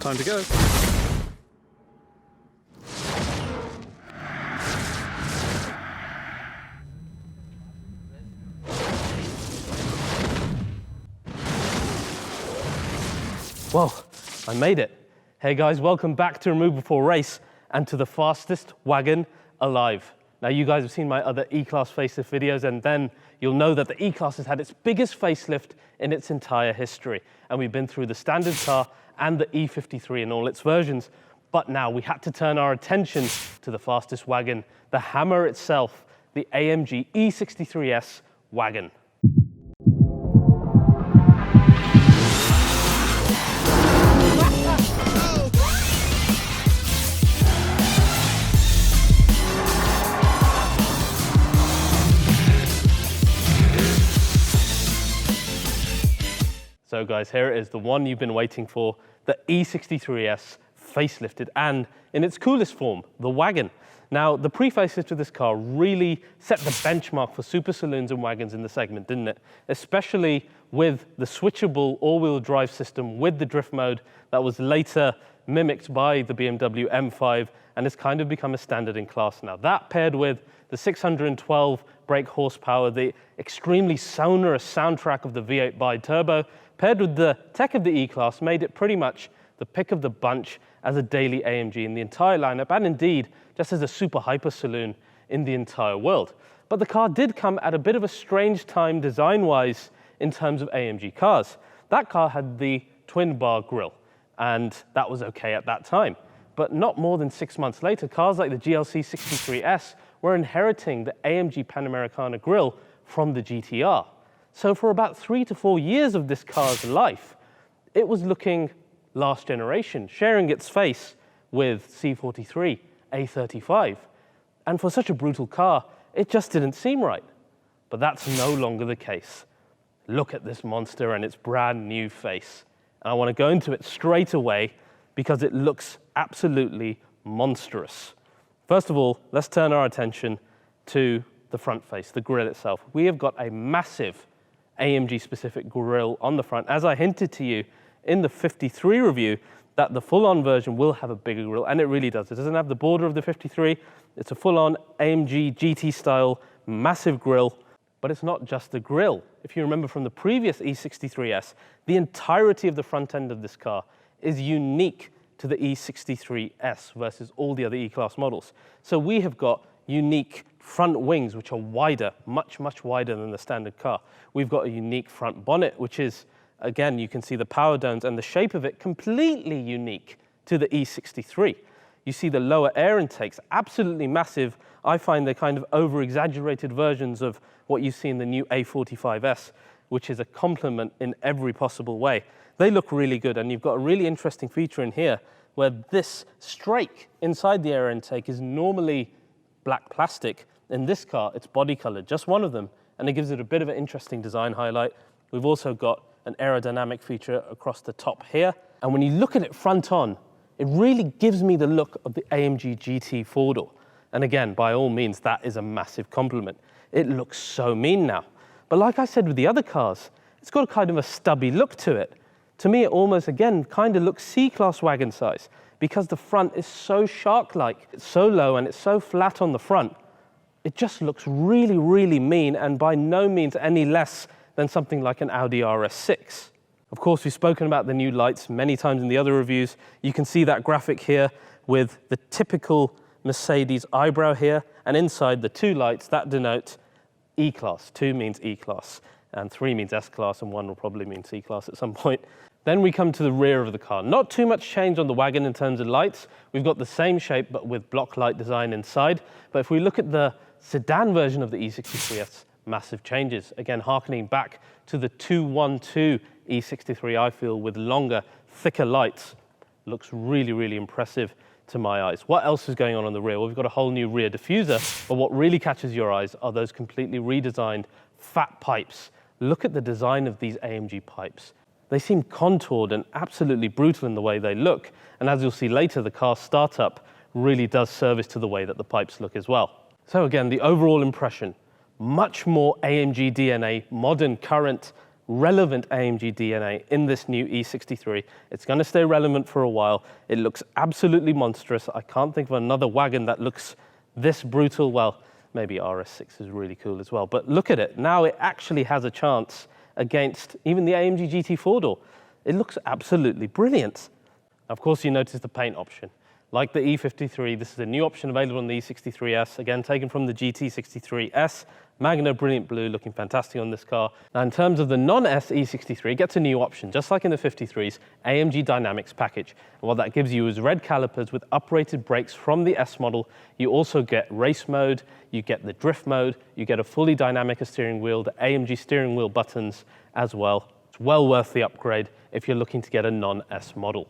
Time to go. Well, I made it. Hey guys, welcome back to Remove Before Race and to the fastest wagon alive. Now you guys have seen my other E-Class facelift videos, and then you'll know that the E-Class has had its biggest facelift in its entire history. And we've been through the standard car and the E53 in all its versions. But now we had to turn our attention to the fastest wagon, the hammer itself, the AMG E63 S wagon. So guys, here it is, the one you've been waiting for, the E63S facelifted and in its coolest form, the wagon. Now, the pre-facelift of this car really set the benchmark for super saloons and wagons in the segment, didn't it? Especially with the switchable all-wheel drive system with the drift mode that was later mimicked by the BMW M5 and has kind of become a standard in class now. That paired with the 612 brake horsepower, the extremely sonorous soundtrack of the V8 bi-turbo, paired with the tech of the E-Class, made it pretty much the pick of the bunch as a daily AMG in the entire lineup, and indeed just as a super hyper saloon in the entire world. But the car did come at a bit of a strange time design-wise in terms of AMG cars. That car had the twin bar grille, and that was okay at that time. But not more than 6 months later, cars like the GLE63 S were inheriting the AMG Panamericana grille from the GTR. So for about 3 to 4 years of this car's life, it was looking last generation, sharing its face with C43, A35. And for such a brutal car, it just didn't seem right. But that's no longer the case. Look at this monster and its brand new face. And I want to go into it straight away because it looks absolutely monstrous. First of all, let's turn our attention to the front face, the grille itself. We have got a massive AMG-specific grille on the front. As I hinted to you in the 53 review, that the full-on version will have a bigger grille, and it really does. It doesn't have the border of the 53. It's a full-on AMG GT-style massive grille, but it's not just the grille. If you remember from the previous E63S, the entirety of the front end of this car is unique to the E63S versus all the other E-Class models. So we have got unique front wings, which are wider, much, much wider than the standard car. We've got a unique front bonnet, which is, again, you can see the power domes and the shape of it completely unique to the E63. You see the lower air intakes, absolutely massive. I find they're kind of over-exaggerated versions of what you see in the new A45S, which is a compliment in every possible way. They look really good, and you've got a really interesting feature in here where this strake inside the air intake is normally black plastic. In this car, it's body colored, just one of them, and it gives it a bit of an interesting design highlight. We've also got an aerodynamic feature across the top here. And when you look at it front on, it really gives me the look of the AMG GT four-door. And again, by all means, that is a massive compliment. It looks so mean now. But like I said with the other cars, it's got a kind of a stubby look to it. To me, it almost, again, kind of looks C-Class wagon size because the front is so shark-like. It's so low and it's so flat on the front. It just looks really, really mean, and by no means any less than something like an Audi RS6. Of course, we've spoken about the new lights many times in the other reviews. You can see that graphic here with the typical Mercedes eyebrow here, and inside the two lights that denote E-Class. 2 means E-Class, and 3 means S-Class, and 1 will probably mean C-Class at some point. Then we come to the rear of the car. Not too much change on the wagon in terms of lights. We've got the same shape, but with block light design inside. But if we look at the sedan version of the E63S, massive changes. Again, harkening back to the 212 E63, I feel, with longer, thicker lights. Looks really, really impressive to my eyes. What else is going on the rear? Well, we've got a whole new rear diffuser, but what really catches your eyes are those completely redesigned fat pipes. Look at the design of these AMG pipes. They seem contoured and absolutely brutal in the way they look. And as you'll see later, the car startup really does service to the way that the pipes look as well. So again, the overall impression, much more AMG DNA, modern, current, relevant AMG DNA in this new E63. It's going to stay relevant for a while. It looks absolutely monstrous. I can't think of another wagon that looks this brutal. Well, maybe RS6 is really cool as well, but look at it. Now it actually has a chance against even the AMG GT 4-door. It looks absolutely brilliant. Of course, you notice the paint option. Like the E53, this is a new option available on the E63S, again taken from the GT63 S. Magno Brilliant Blue, looking fantastic on this car. Now in terms of the non-S E63, it gets a new option, just like in the 53's, AMG Dynamics package. And what that gives you is red calipers with uprated brakes from the S model. You also get race mode, you get the drift mode, you get a fully dynamic steering wheel, the AMG steering wheel buttons as well. It's well worth the upgrade if you're looking to get a non-S model.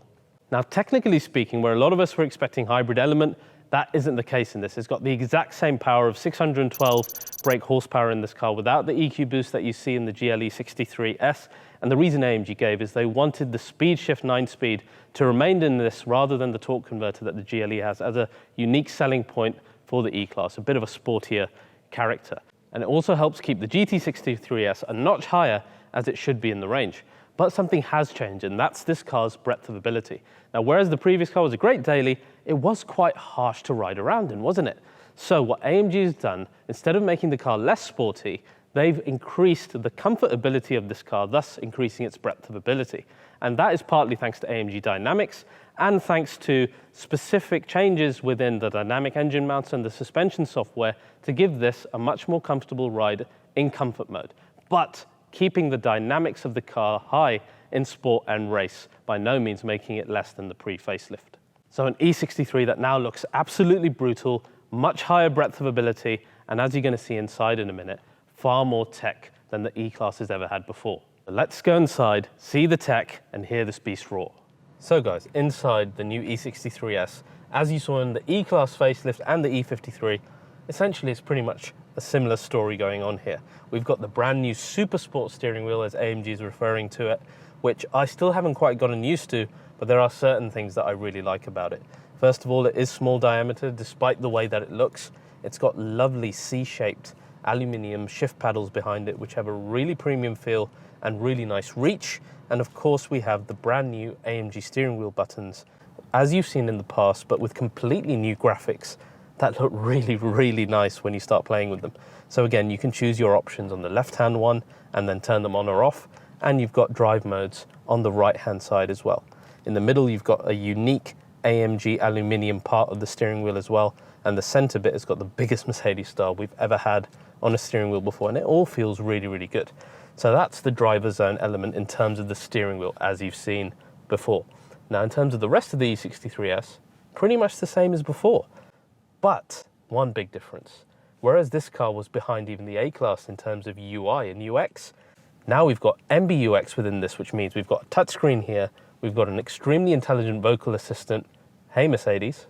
Now, technically speaking, where a lot of us were expecting hybrid element, that isn't the case in this. It's got the exact same power of 612 brake horsepower in this car without the EQ boost that you see in the GLE63 S. And the reason AMG gave is they wanted the speed shift 9-speed to remain in this rather than the torque converter that the GLE has as a unique selling point for the E-Class, a bit of a sportier character. And it also helps keep the GT63 S a notch higher as it should be in the range. But something has changed, and that's this car's breadth of ability. Now, whereas the previous car was a great daily, it was quite harsh to ride around in, wasn't it? So what AMG has done, instead of making the car less sporty, they've increased the comfortability of this car, thus increasing its breadth of ability. And that is partly thanks to AMG Dynamics and thanks to specific changes within the dynamic engine mounts and the suspension software to give this a much more comfortable ride in comfort mode. But keeping the dynamics of the car high in sport and race, by no means making it less than the pre-facelift. So an E63 that now looks absolutely brutal, much higher breadth of ability, and as you're going to see inside in a minute, far more tech than the E-Class has ever had before. So let's go inside, see the tech, and hear this beast roar. So guys, inside the new E63S, as you saw in the E-Class facelift and the E53, essentially it's pretty much a similar story going on here. We've got the brand new Super Sport steering wheel, as AMG is referring to it, which I still haven't quite gotten used to, but there are certain things that I really like about it. First of all, it is small diameter, despite the way that it looks. It's got lovely C-shaped aluminium shift paddles behind it, which have a really premium feel and really nice reach. And of course, we have the brand new AMG steering wheel buttons, as you've seen in the past, but with completely new graphics that look really, really nice when you start playing with them. So again, you can choose your options on the left-hand one and then turn them on or off. And you've got drive modes on the right-hand side as well. In the middle, you've got a unique AMG aluminium part of the steering wheel as well. And the center bit has got the biggest Mercedes style we've ever had on a steering wheel before. And it all feels really, really good. So that's the driver zone element in terms of the steering wheel, as you've seen before. Now, in terms of the rest of the E63S, pretty much the same as before. But one big difference. Whereas this car was behind even the A-Class in terms of UI and UX, now we've got MBUX within this, which means we've got a touchscreen here, we've got an extremely intelligent vocal assistant. Hey, Mercedes.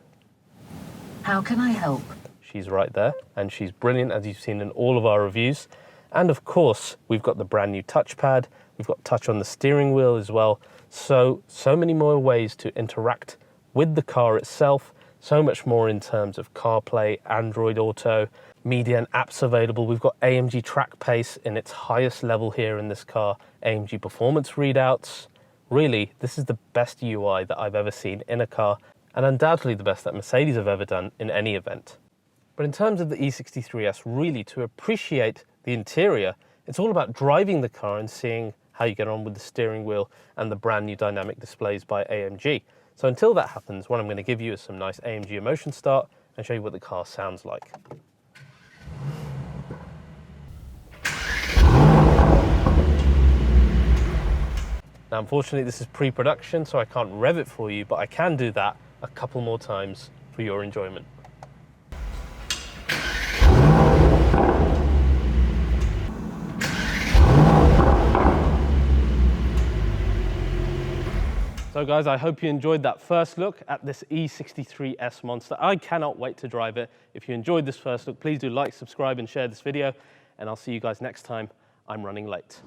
How can I help? She's right there, and she's brilliant, as you've seen in all of our reviews. And of course, we've got the brand new touchpad, we've got touch on the steering wheel as well. So many more ways to interact with the car itself, so much more in terms of CarPlay, Android Auto, media and apps available. We've got AMG Track Pace in its highest level here in this car, AMG Performance readouts. Really, this is the best UI that I've ever seen in a car, and undoubtedly the best that Mercedes have ever done in any event. But in terms of the E63S, really to appreciate the interior, it's all about driving the car and seeing how you get on with the steering wheel and the brand new dynamic displays by AMG. So until that happens, what I'm going to give you is some nice AMG Emotion Start and show you what the car sounds like. Now, unfortunately, this is pre-production, so I can't rev it for you, but I can do that a couple more times for your enjoyment. So guys, I hope you enjoyed that first look at this E63S monster. I cannot wait to drive it. If you enjoyed this first look, please do like, subscribe, and share this video, and I'll see you guys next time. I'm running late.